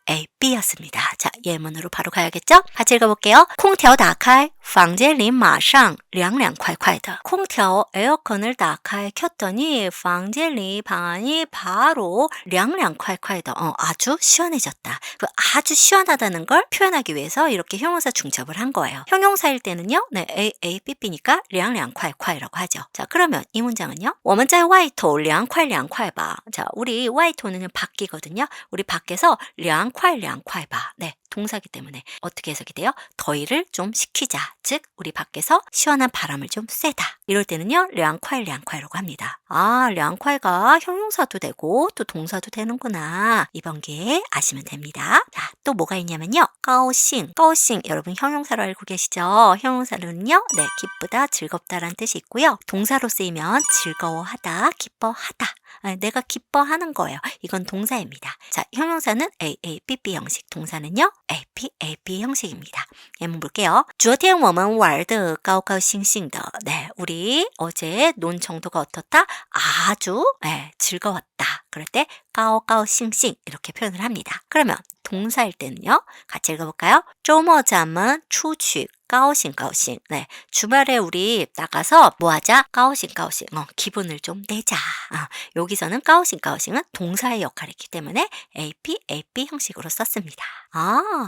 AB였습니다. 자, 예문으로 바로 가야겠죠? 같이 읽어볼게요. 空调打开房间里马上凉凉快快的 空调 에어컨을 打开 켰더니 房间里 방 안이 바로 凉凉快快的 아주 시원해졌다. 그 아주 시원하다는 걸 표현하기 위해서 이렇게 형용사 중첩을 한 거예요. 형용사일 때는요, 네, AB니까 凉凉快快라고 하죠. 자, 그러면 이 문장은요, 我们在外头凉快凉快吧. 자, 우리 外头는 밖이거든요. 우리 밖에서 凉快凉快吧. 네, 동사기 때문에 어떻게 해석이 돼요? 더위를 좀 식히자. 즉 우리 밖에서 시원한 바람을 좀 쐬다. 이럴 때는요 凉快凉快라고 합니다. 凉快가 형용사도 되고 또 동사도 되는구나. 이번 기회에 아시면 됩니다. 자, 또 뭐가 있냐면요 高兴 高兴 여러분 형용사로 알고 계시죠? 형용사는요 네, 기쁘다, 즐겁다라는 뜻이 있고요. 동사로 쓰이면 즐거워하다, 기뻐하다. 내가 기뻐하는 거예요. 이건 동사입니다. 자, 형용사는 AAPP 형식, 동사는요 AP 형식입니다. 예문 볼게요. 昨天我们玩得高高兴兴的. 네, 우리 어제 논 정도가 어떻다? 아주 즐거웠다. 그럴 때 가오가오싱싱 이렇게 표현을 합니다. 그러면 동사일 때는요. 같이 읽어볼까요? 周末咱们出去 까오싱까오싱. 네, 주말에 우리 나가서 뭐하자? 까오싱까오싱. 기분을 좀 내자. 여기서는 까오싱까오싱은 동사의 역할이기 때문에 AP 형식으로 썼습니다.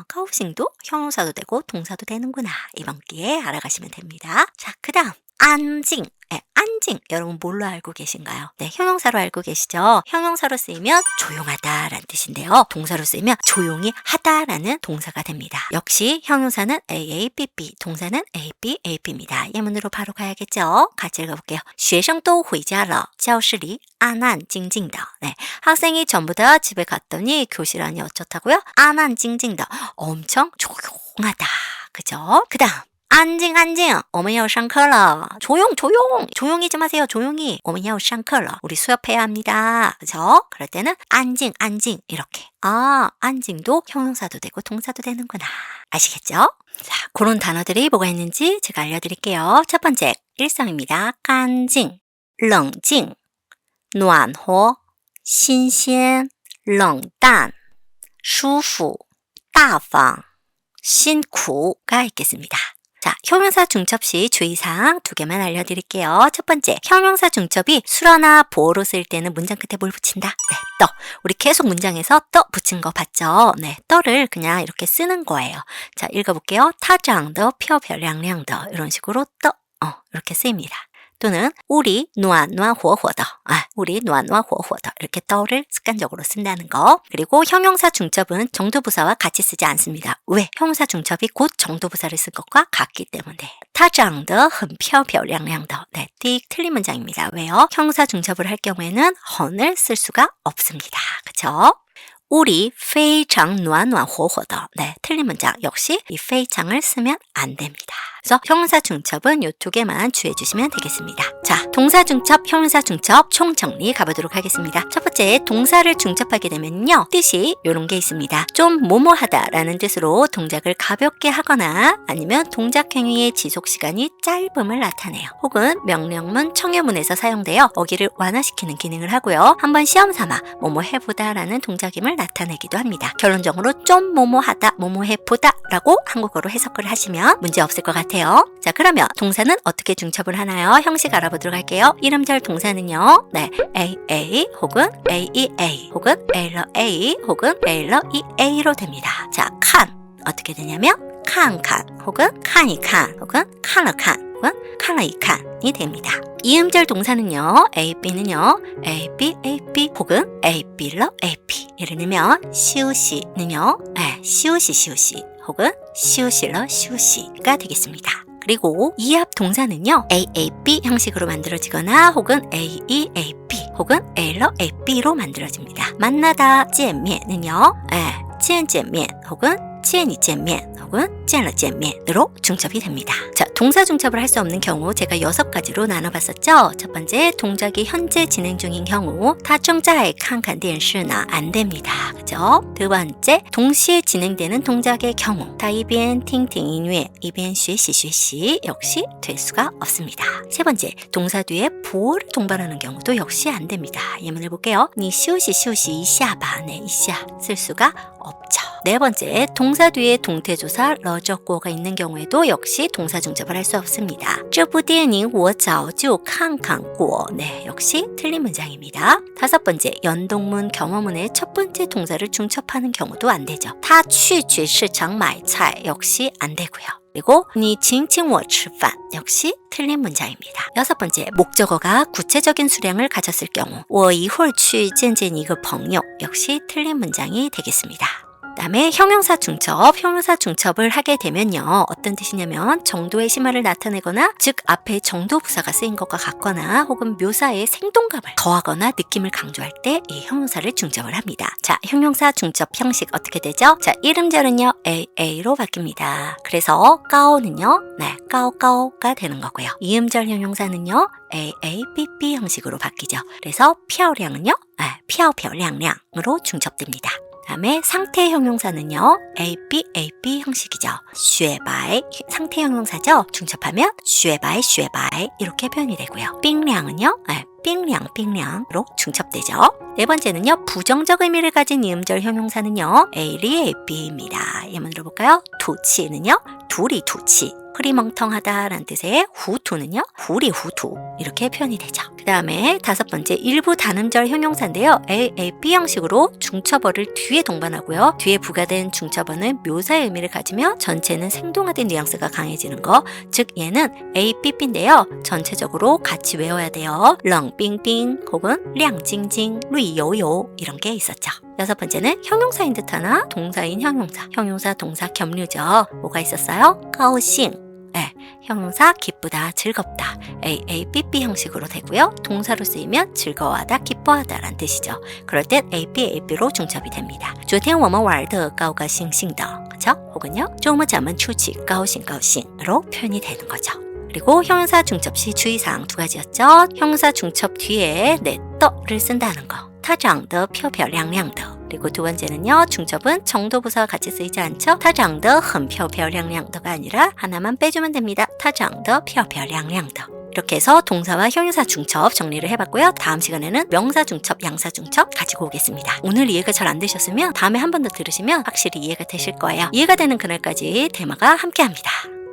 까오싱도 형용사도 되고 동사도 되는구나. 이번 기회에 알아가시면 됩니다. 자, 그 다음 안징. 네, 안징. 여러분 뭘로 알고 계신가요? 네, 형용사로 알고 계시죠? 형용사로 쓰이면 조용하다라는 뜻인데요. 동사로 쓰이면 조용히 하다라는 동사가 됩니다. 역시 형용사는 AAPP, 동사는 AP입니다. 예문으로 바로 가야겠죠? 같이 읽어볼게요. 学生都回家了教室里安安静静的. 네, 학생이 전부 다 집에 갔더니 교실 안이 어쩌다고요? 안안 찡찡다. 엄청 조용하다. 그죠? 그 다음 안징 안징 我们要上课了 조용히 좀 하세요. 조용히 我们要上课了 우리 수업해야 합니다. 그죠? 그럴 때는 안징 이렇게 안징도 형용사도 되고 동사도 되는구나. 아시겠죠? 자, 그런 단어들이 뭐가 있는지 제가 알려드릴게요. 첫 번째 일성입니다. 깐징, 冷静, 暖和, 新鲜, 冷淡, 舒服, 大方, 辛苦가 있겠습니다. 자, 형용사 중첩시 주의사항 2개만 알려드릴게요. 첫 번째, 형용사 중첩이 수러나 보어로 쓸 때는 문장 끝에 뭘 붙인다? 네, 떠. 우리 계속 문장에서 떠 붙인 거 봤죠? 네, 떠를 그냥 이렇게 쓰는 거예요. 자, 읽어볼게요. 타장더, 펴별량량더 이런 식으로 떠, 이렇게 쓰입니다. 또는 우리 노안노안호호더 우리 노안노안호호더 이렇게 더를 습관적으로 쓴다는 거. 그리고 형용사 중첩은 정도부사와 같이 쓰지 않습니다. 왜? 형용사 중첩이 곧 정도부사를 쓴 것과 같기 때문에. 她长得很漂漂亮亮的. 네, 띡 틀린 문장입니다. 왜요? 형용사 중첩을 할 경우에는 헌을 쓸 수가 없습니다. 그쵸? 우리 非常暖暖和和的. 네, 틀린 문장. 역시 이 非常을 쓰면 안 됩니다. 그래서 형용사 중첩은 이 두 개만 주의해 주시면 되겠습니다. 자, 동사 중첩, 형용사 중첩 총 정리 가보도록 하겠습니다. 첫 번째, 동사를 중첩하게 되면요. 뜻이 이런 게 있습니다. 좀 뭐뭐하다 라는 뜻으로 동작을 가볍게 하거나 아니면 동작 행위의 지속 시간이 짧음을 나타내요. 혹은 명령문, 청유문에서 사용되어 어기를 완화시키는 기능을 하고요. 한번 시험 삼아 뭐뭐 해보다 라는 동작임을 나타내기도 합니다. 결론적으로 좀 뭐뭐하다, 뭐뭐 해보다 라고 한국어로 해석을 하시면 문제 없을 것 같아요. 자, 그러면 동사는 어떻게 중첩을 하나요? 형식 알아보도록 할게요. 이름절 동사는요. 네, AA 혹은 AEA 혹은 ALA 혹은 ALEA로 됩니다. 자, 칸 어떻게 되냐면 칸칸 혹은 칸이칸 혹은 칸러칸 혹은 칸러이칸이 됩니다. 이음절 동사는요. AB는요. AB, AB 혹은 AB러 AP. 예를 들면 시우시는요. 시우시 혹은 시우실러 시우시가 되겠습니다. 그리고 이합 동사는요. AAB 형식으로 만들어지거나 혹은 AEAB 혹은 AL러 AB로 만들어집니다. 만나다 见面은요. 见见面 혹은 见你见面 혹은 见了见面으로 중첩이 됩니다. 자, 동사 중첩을 할 수 없는 경우 제가 6가지로 나눠봤었죠. 첫 번째, 동작이 현재 진행 중인 경우 他正在看看电视呢 안 됩니다. 그죠? 두 번째, 동시에 진행되는 동작의 경우 他一边听听音乐一边学习 역시 될 수가 없습니다. 세 번째, 동사 뒤에 보어를 동반하는 경우도 역시 안 됩니다. 예문을 볼게요. 你休息一下吧. 네, 一下쓸 수가 없죠. 네 번째, 동사 뒤에 동태조사 러저꼬가 있는 경우에도 역시 동사 중첩을 할 수 없습니다. 这部电影我早就看看过. 네, 역시 틀린 문장입니다. 다섯 번째, 연동문, 경어문의 첫 번째 동사를 중첩하는 경우도 안 되죠. 他去市场买菜 역시 안 되고요. 그리고 你请我吃饭 역시 틀린 문장입니다. 여섯 번째, 목적어가 구체적인 수량을 가졌을 경우 我一会儿去见见一个朋友 역시 틀린 문장이 되겠습니다. 그다음에 형용사 중첩을 하게 되면요. 어떤 뜻이냐면 정도의 심화를 나타내거나 즉 앞에 정도부사가 쓰인 것과 같거나 혹은 묘사의 생동감을 더하거나 느낌을 강조할 때 이 형용사를 중첩을 합니다. 자, 형용사 중첩 형식 어떻게 되죠? 자, 이름절은요. AA로 바뀝니다. 그래서 까오는요. 네, 까오까오가 되는 거고요. 이음절 형용사는요. AABB 형식으로 바뀌죠. 그래서漂亮은요.漂漂亮亮으로 중첩됩니다. 다음에 상태 형용사는요. AB 형식이죠. 雪白 상태 형용사죠. 중첩하면 雪白 이렇게 표현이 되고요. 冰凉은요. 冰凉으로 중첩되죠. 네 번째는요. 부정적 의미를 가진 이음절 형용사는요. AB입니다. 예문 들어볼까요? 두치는요. 둘이 두치. 흐리멍텅하다 라는 뜻의 후투는요. 후리후투 이렇게 표현이 되죠. 그 다음에 다섯 번째, 일부 단음절 형용사인데요. AAB 형식으로 중첩어를 뒤에 동반하고요. 뒤에 부가된 중첩어는 묘사의 의미를 가지며 전체는 생동화된 뉘앙스가 강해지는 거. 즉 얘는 ABB인데요. 전체적으로 같이 외워야 돼요. 렁빙빙 혹은 량징징, 루이요요 이런 게 있었죠. 여섯 번째는 형용사인 듯하나 동사인 형용사 동사 겹류죠. 뭐가 있었어요? 까오싱. 네, 형용사 기쁘다, 즐겁다. AABB 형식으로 되고요. 동사로 쓰이면 즐거워하다, 기뻐하다 라는 뜻이죠. 그럴 땐 AB로 중첩이 됩니다. 昨天我们玩得高高兴兴的. 그쵸? 혹은요. 周末咱们出去高兴高兴으로 표현이 되는 거죠. 그리고 형용사 중첩 시 주의사항 두 가지였죠. 형용사 중첩 뒤에 떠를 쓴다는 거. 他长得漂漂亮亮的. 그리고 두 번째는요. 중첩은 정도부사와 같이 쓰이지 않죠. 他长得很漂漂亮亮的가 아니라 하나만 빼주면 됩니다. 他长得漂漂亮亮的. 이렇게 해서 동사와 형용사 중첩 정리를 해봤고요. 다음 시간에는 명사 중첩, 양사 중첩 가지고 오겠습니다. 오늘 이해가 잘 안 되셨으면 다음에 한 번 더 들으시면 확실히 이해가 되실 거예요. 이해가 되는 그날까지 대마가 함께합니다.